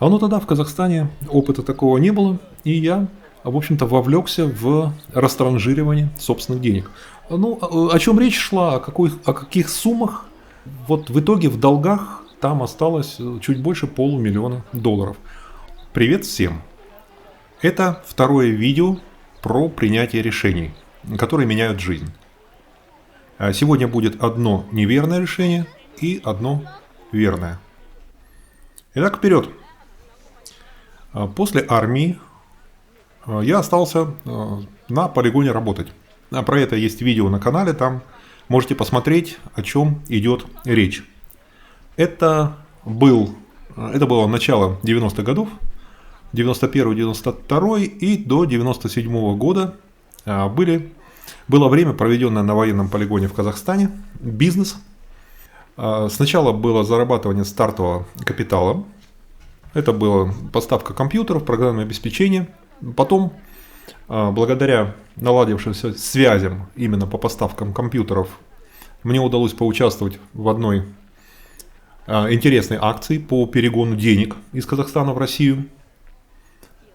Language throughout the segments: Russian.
Но тогда в Казахстане опыта такого не было, и я, в общем-то, вовлекся в растранжиривание собственных денег. О чем речь шла, о каких суммах? Вот в итоге в долгах там осталось чуть больше $500 000. Привет всем! Это второе видео про принятие решений, которые меняют жизнь. Сегодня будет одно неверное решение и одно верное. Итак, вперед! После армии я остался на полигоне работать. Про это есть видео на канале, там можете посмотреть, о чем идет речь. Это было начало 90-х годов, 91-92 и до 97 года было время, проведенное на военном полигоне в Казахстане, бизнес. Сначала было зарабатывание стартового капитала, это была поставка компьютеров, программное обеспечение. Потом, благодаря наладившимся связям именно по поставкам компьютеров, мне удалось поучаствовать в одной интересной акции по перегону денег из Казахстана в Россию.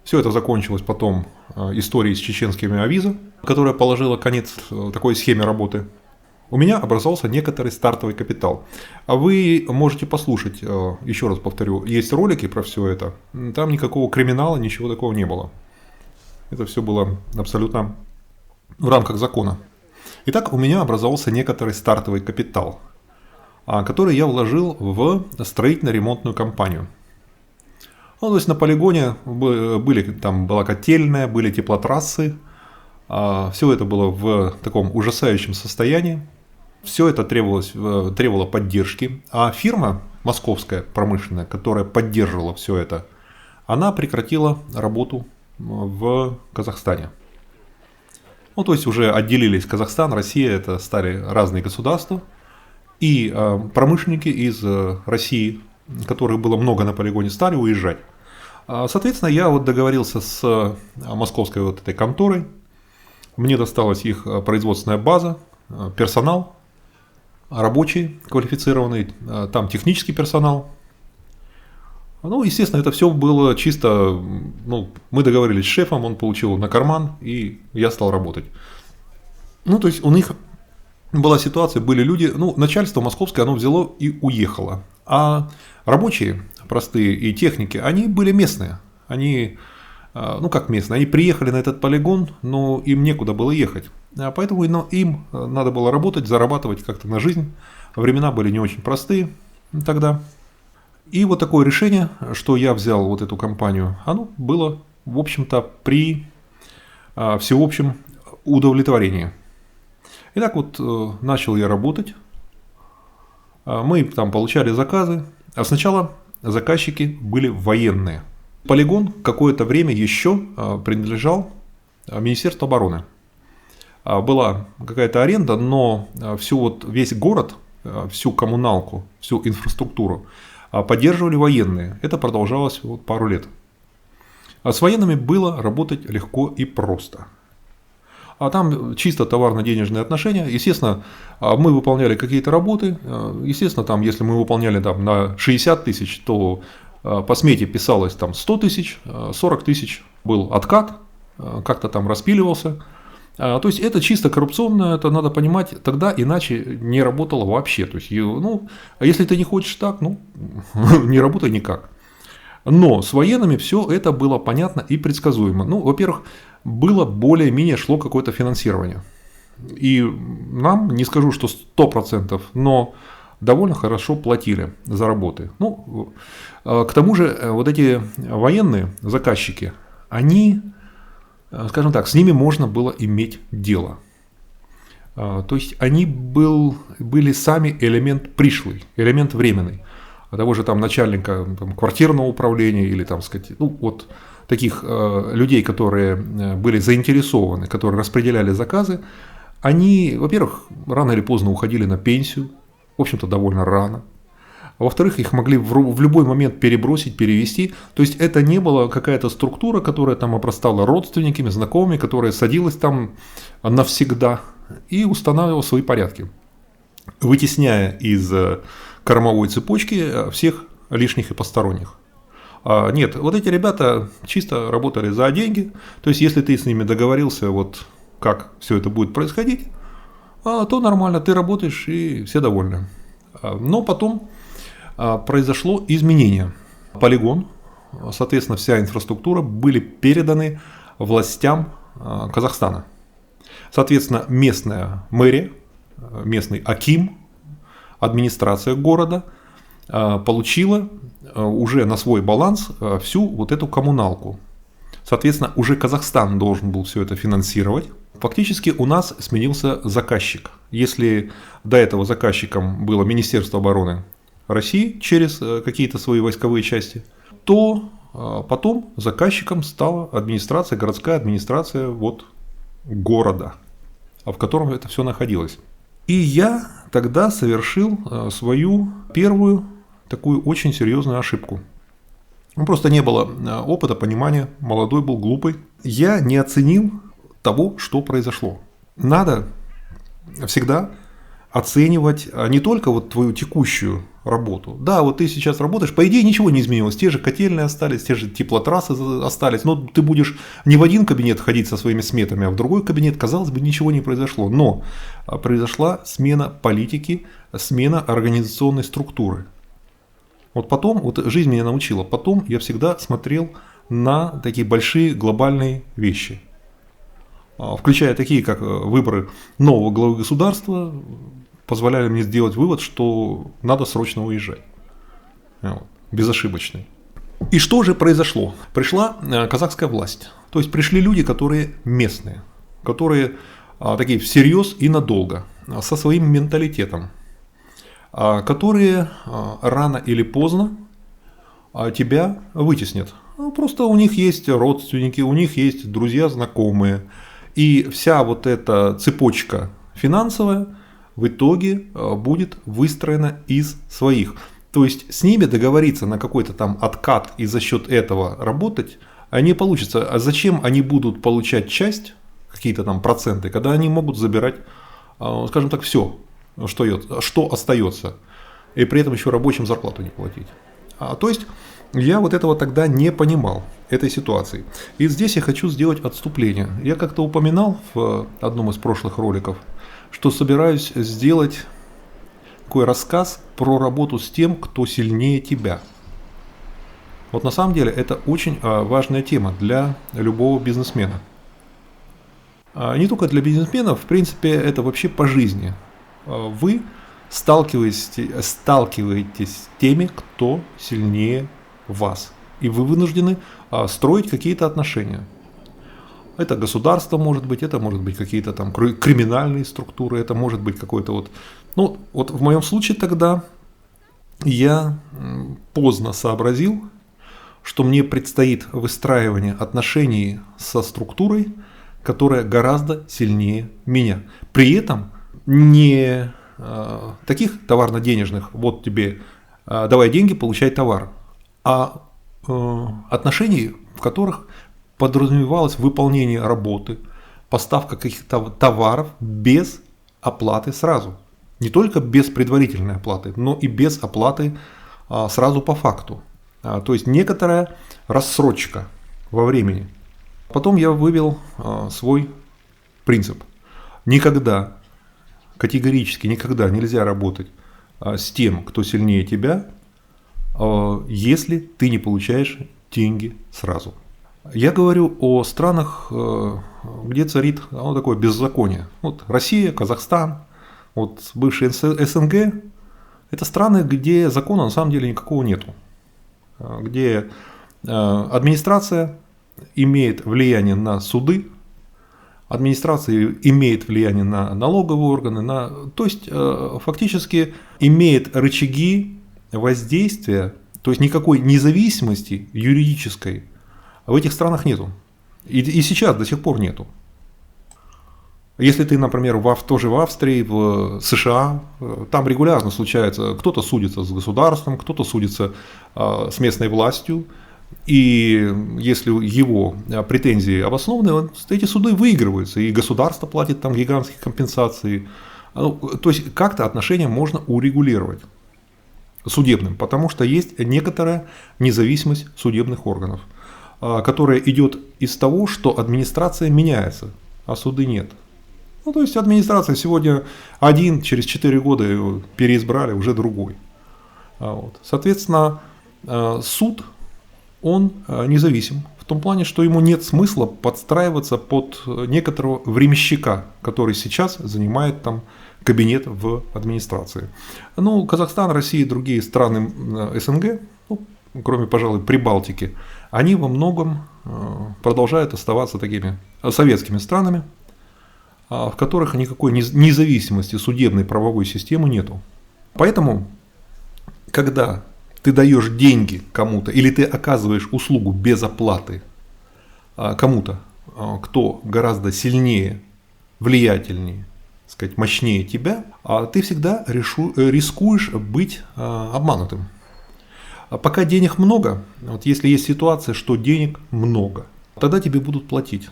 Все это закончилось потом историей с чеченскими авиза, которая положила конец такой схеме работы. У меня образовался некоторый стартовый капитал. А вы можете послушать, еще раз повторю, есть ролики про все это. Там никакого криминала, ничего такого не было. Это все было абсолютно в рамках закона. Итак, у меня образовался некоторый стартовый капитал, который я вложил в строительно-ремонтную компанию. То есть на полигоне там была котельная, были теплотрассы. Все это было в таком ужасающем состоянии. Все это требовало поддержки. А фирма московская промышленная, которая поддерживала все это, она прекратила работу в Казахстане. То есть уже отделились Казахстан, Россия, это стали разные государства. И промышленники из России, которых было много на полигоне, стали уезжать. Соответственно, я договорился с московской этой конторой. Мне досталась их производственная база, персонал, рабочий квалифицированный, там технический персонал. Естественно, это все было чисто, мы договорились с шефом, он получил на карман, и я стал работать. То есть у них была ситуация, были люди, начальство московское, оно взяло и уехало. А рабочие, простые и техники, они были местные. Они, как местные, они приехали на этот полигон, но им некуда было ехать. Поэтому им надо было работать, зарабатывать как-то на жизнь. Времена были не очень простые тогда. И такое решение, что я взял эту компанию, оно было, в общем-то, при всеобщем удовлетворении. Итак, начал я работать. Мы там получали заказы. А сначала заказчики были военные. Полигон какое-то время еще принадлежал Министерству обороны. Была какая-то аренда, но весь город, всю коммуналку, всю инфраструктуру поддерживали военные. Это продолжалось пару лет. А с военными было работать легко и просто. А там чисто товарно-денежные отношения. Естественно, мы выполняли какие-то работы. Естественно, там, если мы выполняли на 60 тысяч, то по смете писалось там 100 тысяч, 40 тысяч был откат, как-то там распиливался. То есть это чисто коррупционно, это надо понимать, тогда иначе не работало вообще. То есть, если ты не хочешь так, не работай никак. Но с военными все это было понятно и предсказуемо. Во-первых, было более-менее шло какое-то финансирование. И нам, не скажу, что 100%, но довольно хорошо платили за работы. К тому же, эти военные заказчики, они, скажем так, с ними можно было иметь дело. То есть они были сами элемент пришлый, элемент временный. Того же начальника квартирного управления или таких людей, которые были заинтересованы, которые распределяли заказы, они, во-первых, рано или поздно уходили на пенсию, в общем-то, довольно рано. Во-вторых, их могли в любой момент перебросить, перевести. То есть это не была какая-то структура, которая там обрастала родственниками, знакомыми, которая садилась там навсегда и устанавливала свои порядки, вытесняя из кормовой цепочки всех лишних и посторонних. Нет, вот эти ребята чисто работали за деньги. То есть, если ты с ними договорился, вот как все это будет происходить, то нормально, ты работаешь и все довольны. Но потом произошло изменение. Полигон, соответственно, вся инфраструктура были переданы властям Казахстана. Соответственно, местная мэрия, местный аким, администрация города получила уже на свой баланс всю вот эту коммуналку. Соответственно, уже Казахстан должен был все это финансировать. Фактически у нас сменился заказчик. Если до этого заказчиком было Министерство обороны России через какие-то свои войсковые части, то потом заказчиком стала администрация, городская администрация вот города, в котором это все находилось. И я тогда совершил свою первую такую очень серьезную ошибку. Просто не было опыта, понимания, молодой был, глупый. Я не оценил того, что произошло. Надо всегда оценивать не только вот твою текущую работу. Да, вот ты сейчас работаешь, по идее ничего не изменилось, те же котельные остались, те же теплотрассы остались, но ты будешь не в один кабинет ходить со своими сметами, а в другой кабинет, казалось бы, ничего не произошло. Но произошла смена политики, смена организационной структуры. Вот потом, вот жизнь меня научила, потом я всегда смотрел на такие большие глобальные вещи, включая такие, как выборы нового главы государства, позволяли мне сделать вывод, что надо срочно уезжать. Безошибочный. И что же произошло? Пришла казахская власть. То есть пришли люди, которые местные, которые такие всерьез и надолго, со своим менталитетом, которые рано или поздно тебя вытеснят. Просто у них есть родственники, у них есть друзья, знакомые. И вся вот эта цепочка финансовая в итоге будет выстроена из своих. То есть с ними договориться на какой-то там откат и за счет этого работать не получится. А зачем они будут получать часть, какие-то там проценты, когда они могут забирать, скажем так, все, что остается, и при этом еще рабочим зарплату не платить. То есть я вот этого тогда не понимал, этой ситуации. И здесь я хочу сделать отступление. Я как-то упоминал в одном из прошлых роликов, что собираюсь сделать такой рассказ про работу с тем, кто сильнее тебя. Вот на самом деле это очень важная тема для любого бизнесмена. Не только для бизнесменов, в принципе, это вообще по жизни. Вы сталкиваетесь с теми, кто сильнее вас. И вы вынуждены строить какие-то отношения. Это государство может быть, это может быть какие-то там криминальные структуры, это может быть какой-то вот... Ну, вот в моем случае тогда я поздно сообразил, что мне предстоит выстраивание отношений со структурой, которая гораздо сильнее меня. При этом не таких товарно-денежных, вот тебе давай деньги, получай товар, а отношений, в которых подразумевалось выполнение работы, поставка каких-то товаров без оплаты сразу. Не только без предварительной оплаты, но и без оплаты сразу по факту. То есть некоторая рассрочка во времени. Потом я вывел свой принцип. Никогда, категорически никогда нельзя работать с тем, кто сильнее тебя, если ты не получаешь деньги сразу. Я говорю о странах, где царит такое беззаконие. Вот Россия, Казахстан, вот бывший СНГ – это страны, где закона на самом деле никакого нету. Где администрация имеет влияние на суды, администрация имеет влияние на налоговые органы, то есть фактически имеет рычаги воздействия, то есть никакой независимости юридической в этих странах нету. И сейчас до сих пор нету. Если ты, например, тоже в Австрии, в США, там регулярно случается, кто-то судится с государством, кто-то судится с местной властью, и если его претензии обоснованы, эти суды выигрываются, и государство платит там гигантские компенсации. То есть как-то отношения можно урегулировать. судебным, потому что есть некоторая независимость судебных органов, которая идет из того, что администрация меняется, а суды нет. Ну, то есть администрация сегодня один, через 4 года его переизбрали, уже другой. Вот. Соответственно, суд, он независим в том плане, что ему нет смысла подстраиваться под некоторого временщика, который сейчас занимает там кабинет в администрации. Ну, Казахстан, Россия и другие страны СНГ, ну, кроме, пожалуй, Прибалтики, они во многом продолжают оставаться такими советскими странами, в которых никакой независимости судебной правовой системы нету. Поэтому, когда ты даешь деньги кому-то или ты оказываешь услугу без оплаты кому-то, кто гораздо сильнее, влиятельнее, сказать, мощнее тебя, ты всегда рискуешь быть обманутым. Пока денег много, вот если есть ситуация, что денег много, тогда тебе будут платить.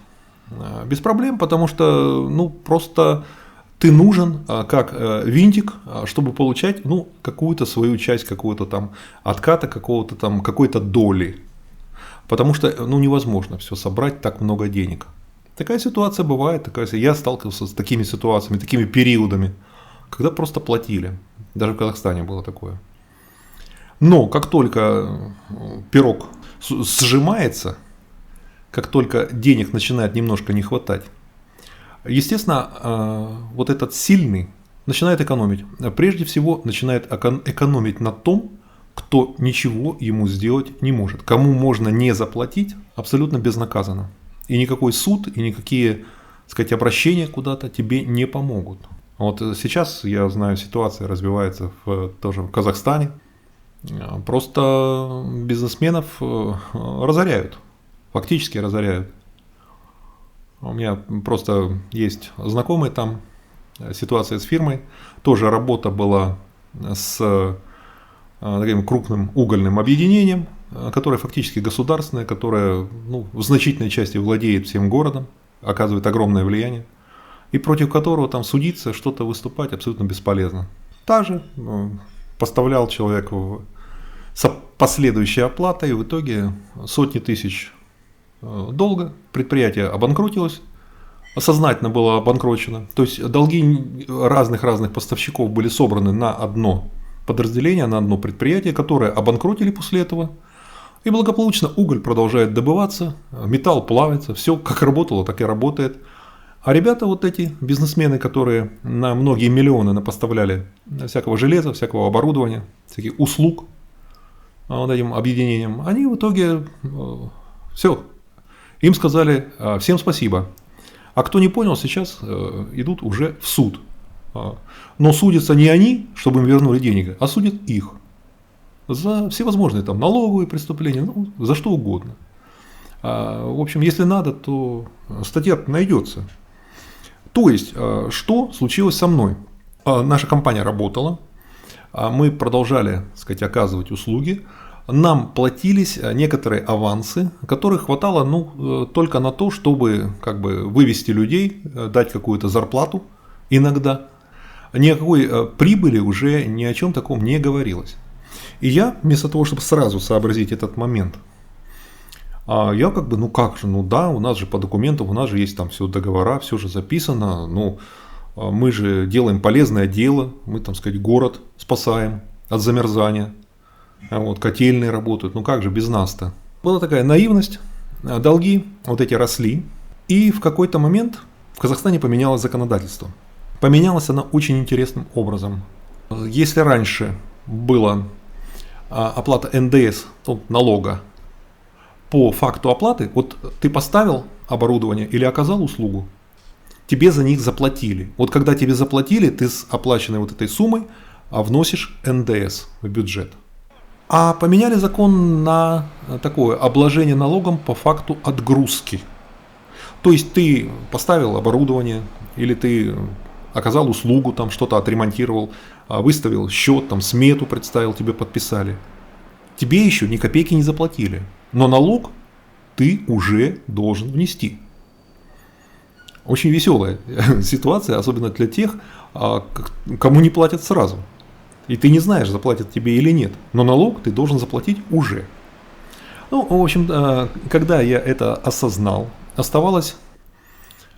Без проблем, потому что ну, просто ты нужен как винтик, чтобы получать ну, какую-то свою часть, какого-то там отката, какого-то там какой-то доли. Потому что ну, невозможно все собрать так много денег. Такая ситуация бывает. Я сталкивался с такими ситуациями, такими периодами, когда просто платили. Даже в Казахстане было такое. Но как только пирог сжимается, как только денег начинает немножко не хватать, естественно, вот этот сильный начинает экономить. Прежде всего начинает экономить на том, кто ничего ему сделать не может. Кому можно не заплатить абсолютно безнаказанно. И никакой суд, и никакие, так сказать, обращения куда-то тебе не помогут. Вот сейчас, я знаю, ситуация развивается тоже в Казахстане. Просто бизнесменов разоряют. Фактически разоряют. У меня просто есть знакомый там, ситуация с фирмой. Тоже работа была с таким крупным угольным объединением, которое фактически государственное, которое ну, в значительной части владеет всем городом, оказывает огромное влияние, и против которого там судиться, что-то выступать абсолютно бесполезно. Также поставлял человек с последующей оплатой, и в итоге сотни тысяч долга, предприятие обанкротилось, сознательно было обанкрочено. То есть долги разных поставщиков были собраны на одно подразделение, на одно предприятие, которое обанкротили после этого. И благополучно уголь продолжает добываться, металл плавится, все как работало, так и работает. А ребята вот эти бизнесмены, которые на многие миллионы поставляли всякого железа, всякого оборудования, всяких услуг вот этим объединениям, они в итоге все. Им сказали всем спасибо. А кто не понял, сейчас идут уже в суд. Но судятся не они, чтобы им вернули деньги, а судят их. За всевозможные там налоговые преступления, ну, за что угодно. В общем, если надо, то статья найдется. То есть, что случилось со мной? Наша компания работала, мы продолжали, так сказать, оказывать услуги. Нам платились некоторые авансы, которых хватало ну, только на то, чтобы как бы, вывести людей, дать какую-то зарплату иногда. Ни о какой прибыли уже ни о чем таком не говорилось. И я, вместо того, чтобы сразу сообразить этот момент, я как бы, ну как же, ну да, у нас же по документам, у нас же есть там все договора, все же записано, ну мы же делаем полезное дело, мы там, сказать, город спасаем от замерзания. Вот, котельные работают, ну как же без нас-то? Была такая наивность, долги вот эти росли, и в какой-то момент в Казахстане поменялось законодательство. Поменялось оно очень интересным образом. Если раньше была оплата НДС, ну, налога, по факту оплаты, вот ты поставил оборудование или оказал услугу, тебе за них заплатили. Вот когда тебе заплатили, ты с оплаченной вот этой суммой вносишь НДС в бюджет. А поменяли закон на такое обложение налогом по факту отгрузки. То есть ты поставил оборудование или ты оказал услугу, там что-то отремонтировал, выставил счет, там смету представил, тебе подписали. Тебе еще ни копейки не заплатили, но налог ты уже должен внести. Очень веселая ситуация, особенно для тех, кому не платят сразу. И ты не знаешь, заплатят тебе или нет. Но налог ты должен заплатить уже. Ну, в общем, когда я это осознал, оставалось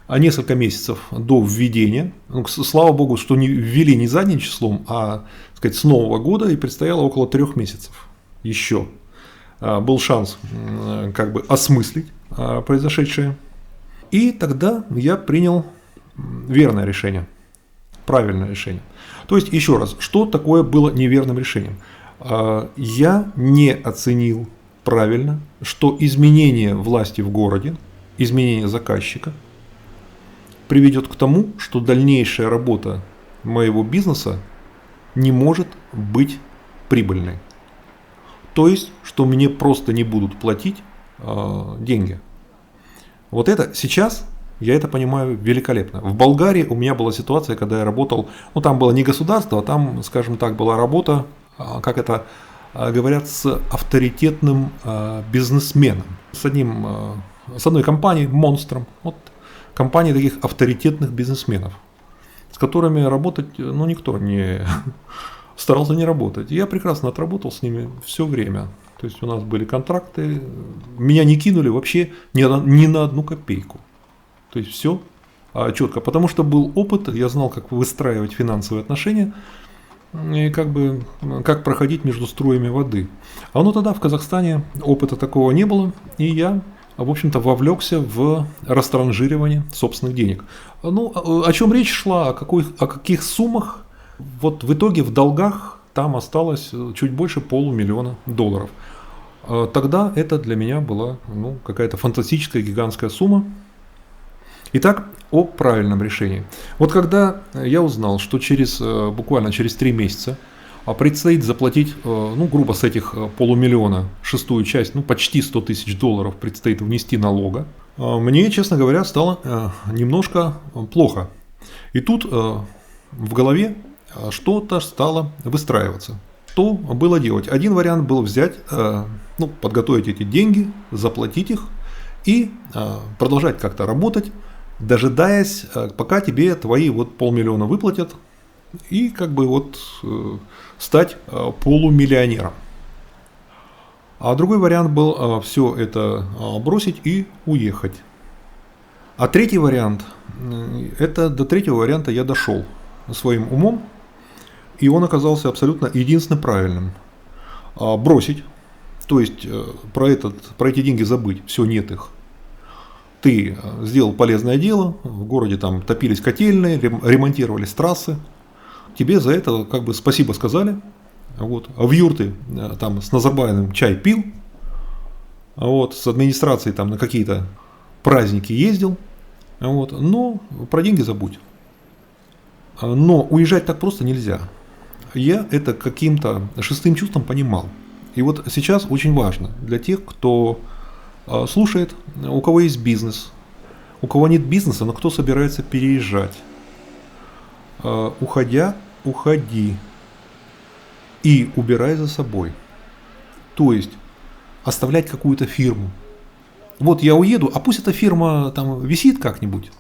несколько месяцев до введения. Ну, слава богу, что не ввели не задним числом, а, так сказать, с Нового года, и предстояло около 3 месяцев еще. Был шанс как бы осмыслить произошедшее. И тогда я принял верное решение, правильное решение. То есть, еще раз, что такое было неверным решением? Я не оценил правильно, что изменение власти в городе, изменение заказчика приведет к тому, что дальнейшая работа моего бизнеса не может быть прибыльной. То есть, что мне просто не будут платить деньги. Вот это сейчас я это понимаю великолепно. В Болгарии у меня была ситуация, когда я работал, ну там было не государство, а там, скажем так, была работа, как это говорят, с авторитетным бизнесменом, с одной компанией, монстром, вот компания таких авторитетных бизнесменов, с которыми работать, ну, никто не старался не работать. Я прекрасно отработал с ними все время. То есть у нас были контракты, меня не кинули вообще ни на одну копейку. То есть все четко, потому что был опыт, я знал, как выстраивать финансовые отношения и как проходить между струями воды. А ну тогда в Казахстане опыта такого не было, и я, в общем-то, вовлекся в растранжирование собственных денег. Ну, о чем речь шла, о каких суммах? Вот в итоге в долгах там осталось чуть больше $500 000. Тогда это для меня была какая-то фантастическая гигантская сумма. Итак, о правильном решении. Вот когда я узнал, что буквально через 3 месяца предстоит заплатить, грубо с этих $500 000, шестую часть, почти $100 000 предстоит внести налога, мне, честно говоря, стало немножко плохо. И тут в голове что-то стало выстраиваться. Что было делать? Один вариант был взять, подготовить эти деньги, заплатить их и продолжать как-то работать, дожидаясь, пока тебе твои $500 000 выплатят, и стать полумиллионером. А другой вариант был все это бросить и уехать. А третий вариант, до третьего варианта я дошел своим умом, и он оказался абсолютно единственно правильным. Бросить, то есть про эти деньги забыть, все, нет их. Ты сделал полезное дело, в городе там топились котельные, ремонтировались трассы, тебе за это спасибо сказали, в юрты там с Назарбаевым чай пил, с администрацией там на какие-то праздники ездил, но про деньги забудь. Но уезжать так просто нельзя. Я это каким-то шестым чувством понимал. И вот сейчас очень важно для тех, кто слушает, у кого есть бизнес, у кого нет бизнеса, но кто собирается переезжать. Уходи и убирай за собой. То есть оставлять какую-то фирму. Вот я уеду, а пусть эта фирма там висит как-нибудь.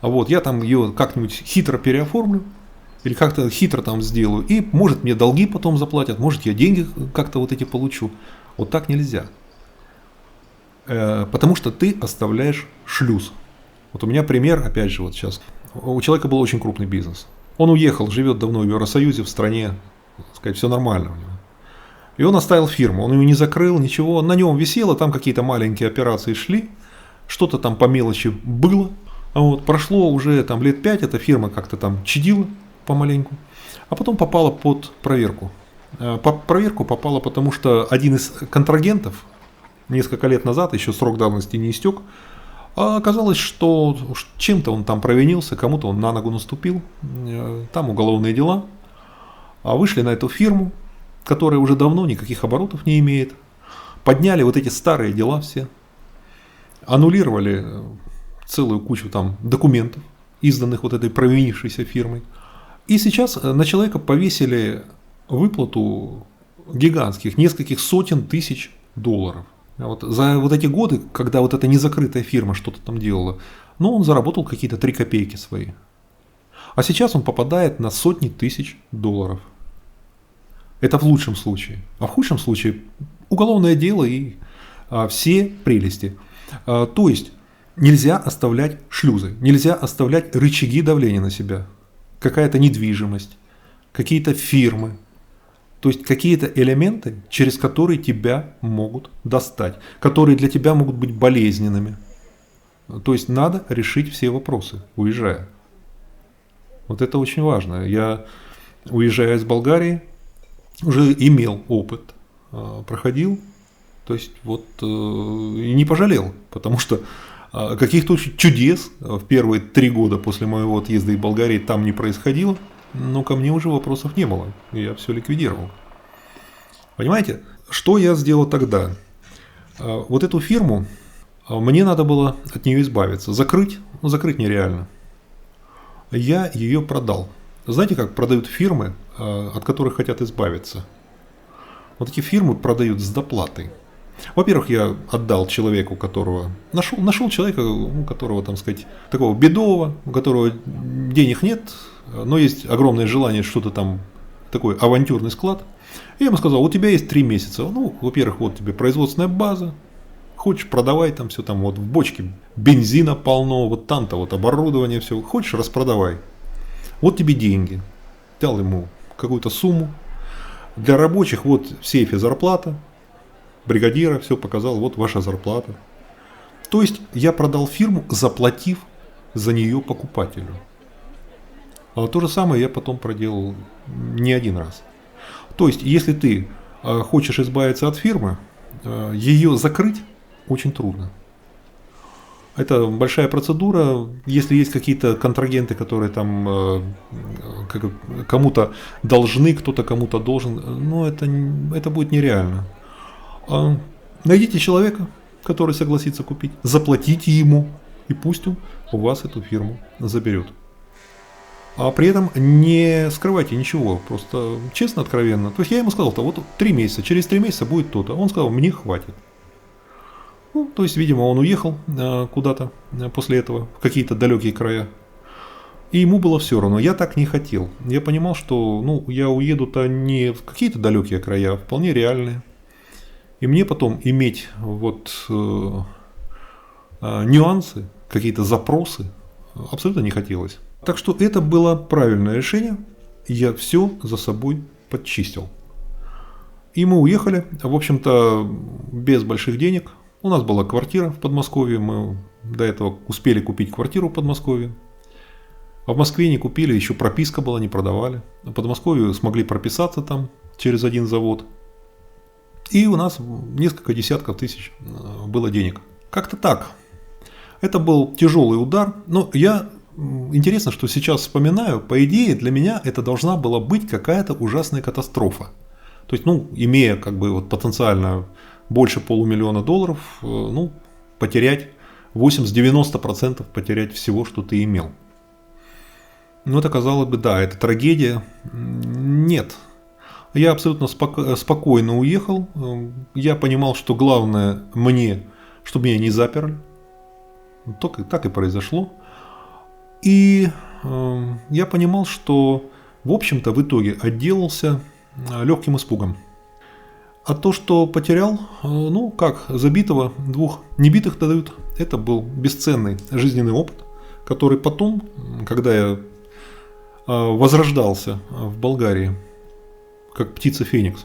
Я там ее как-нибудь хитро переоформлю. Или как-то хитро там сделаю. И может мне долги потом заплатят, может я деньги как-то эти получу. Вот так нельзя. Потому что ты оставляешь шлюз. Вот у меня пример, опять же, сейчас. У человека был очень крупный бизнес. Он уехал, живет давно в Евросоюзе, в стране, все нормально у него. И он оставил фирму, он ее не закрыл, ничего, на нем висело, там какие-то маленькие операции шли, что-то там по мелочи было. Прошло уже там лет 5, эта фирма как-то там чадила помаленьку, а потом попала под проверку. Под проверку попала, потому что один из контрагентов несколько лет назад, еще срок давности не истек, а оказалось, что чем-то он там провинился, кому-то он на ногу наступил, там уголовные дела, а вышли на эту фирму, которая уже давно никаких оборотов не имеет, подняли эти старые дела все, аннулировали целую кучу там документов, изданных этой провинившейся фирмой. И сейчас на человека повесили выплату гигантских, нескольких сотен тысяч $. За эти годы, когда эта незакрытая фирма что-то там делала, он заработал какие-то 3 копейки свои. А сейчас он попадает на сотни тысяч $. Это в лучшем случае. А в худшем случае уголовное дело и все прелести. То есть нельзя оставлять шлюзы, нельзя оставлять рычаги давления на себя. Какая-то недвижимость, какие-то фирмы. То есть какие-то элементы, через которые тебя могут достать, которые для тебя могут быть болезненными. То есть надо решить все вопросы, уезжая. Вот это очень важно. Я, уезжая из Болгарии, уже имел опыт, проходил, то есть вот и не пожалел, потому что каких-то чудес в первые 3 года после моего отъезда из Болгарии там не происходило, но ко мне уже вопросов не было, я все ликвидировал. Понимаете, что я сделал тогда? Вот эту фирму, мне надо было от нее избавиться, закрыть, ну закрыть нереально. Я ее продал. Знаете, как продают фирмы, от которых хотят избавиться? Вот эти фирмы продают с доплатой. Во-первых, я отдал человеку, которого нашел человека, у которого, там сказать, такого бедового, у которого денег нет, но есть огромное желание что-то там, такой авантюрный склад. И я ему сказал, у тебя есть 3 месяца. Ну, во-первых, вот тебе производственная база. Хочешь, продавай там все, там вот в бочке бензина полно, вот там-то вот оборудование, все. Хочешь, распродавай. Вот тебе деньги. Дал ему какую-то сумму. Для рабочих вот в сейфе зарплата. Бригадира все показал, вот ваша зарплата. То есть я продал фирму, заплатив за нее покупателю. А то же самое я потом проделал не один раз. То есть, если ты хочешь избавиться от фирмы, ее закрыть очень трудно. Это большая процедура. Если есть какие-то контрагенты, которые там кому-то должны, кто-то кому-то должен, ну это будет нереально. Найдите человека, который согласится купить, заплатите ему, и пусть он у вас эту фирму заберет. А при этом не скрывайте ничего, просто честно, откровенно. То есть я ему сказал, вот 3 месяца, через 3 месяца будет то-то. Он сказал, мне хватит. Ну, то есть, видимо, он уехал куда-то после этого, в какие-то далекие края. И ему было все равно, я так не хотел. Я понимал, что я уеду-то не в какие-то далекие края, а вполне реальные. И мне потом иметь нюансы, какие-то запросы абсолютно не хотелось. Так что это было правильное решение, я все за собой подчистил. И мы уехали, в общем-то, без больших денег. У нас была квартира в Подмосковье, мы до этого успели купить квартиру в Подмосковье. А в Москве не купили, еще прописка была, не продавали. В Подмосковье смогли прописаться там через один завод. И у нас несколько десятков тысяч было денег. Как-то так. Это был тяжелый удар, но интересно, что сейчас вспоминаю, по идее для меня это должна была быть какая-то ужасная катастрофа. То есть, имея потенциально больше $500 000, потерять 80-90% потерять всего, что ты имел. Но это, казалось бы, да, это трагедия. Нет. Я абсолютно спокойно уехал. Я понимал, что главное мне, чтобы меня не заперли. Так и произошло. И я понимал, что, в общем-то, в итоге отделался легким испугом. А то, что потерял, забитого 2 небитых дают, это был бесценный жизненный опыт, который потом, когда я возрождался в Болгарии, как птица Феникс,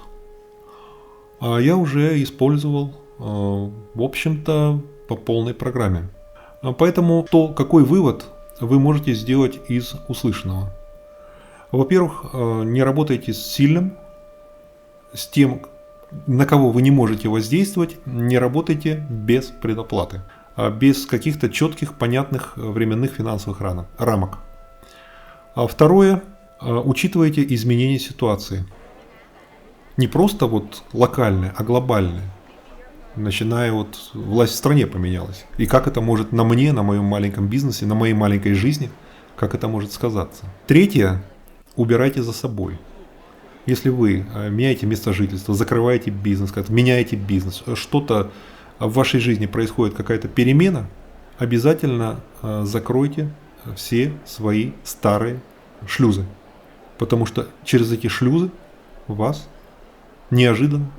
я уже использовал, в общем-то, по полной программе. Поэтому какой вывод вы можете сделать из услышанного? Во-первых, не работайте с сильным, с тем, на кого вы не можете воздействовать, не работайте без предоплаты, без каких-то четких, понятных временных финансовых рамок. А второе, учитывайте изменения ситуации. Не просто локальные, а глобальные. Начиная власть в стране поменялась. И как это может на мне, на моем маленьком бизнесе, на моей маленькой жизни, как это может сказаться. Третье, убирайте за собой. Если вы меняете место жительства, закрываете бизнес, меняете бизнес, что-то в вашей жизни происходит, какая-то перемена, обязательно закройте все свои старые шлюзы. Потому что через эти шлюзы вас неожиданно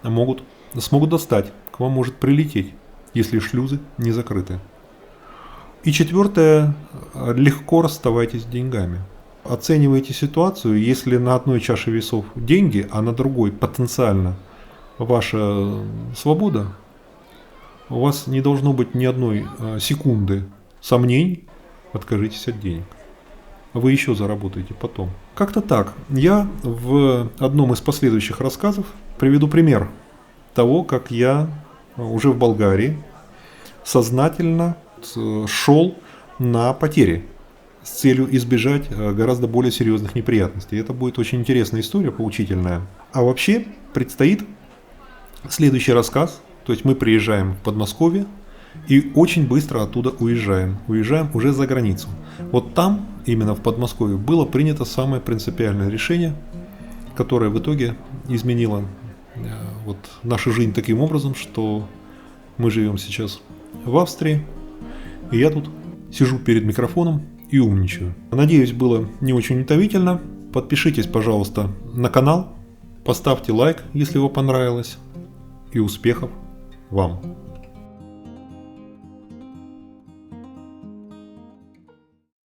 смогут достать, к вам может прилететь, если шлюзы не закрыты. И четвертое, легко расставайтесь с деньгами. Оценивайте ситуацию, если на одной чаше весов деньги, а на другой потенциально ваша свобода, у вас не должно быть ни одной секунды сомнений, откажитесь от денег. Вы еще заработаете потом. Как-то так. Я в одном из последующих рассказов приведу пример того, как я уже в Болгарии сознательно шел на потери с целью избежать гораздо более серьезных неприятностей. Это будет очень интересная история, поучительная. А вообще предстоит следующий рассказ. То есть мы приезжаем в Подмосковье и очень быстро оттуда уезжаем. Уезжаем уже за границу. Вот там, именно в Подмосковье, было принято самое принципиальное решение, которое в итоге изменило вот нашу жизнь таким образом, что мы живем сейчас в Австрии, и я тут сижу перед микрофоном и умничаю. Надеюсь, было не очень утомительно. Подпишитесь, пожалуйста, на канал, поставьте лайк, если вам понравилось, и успехов вам!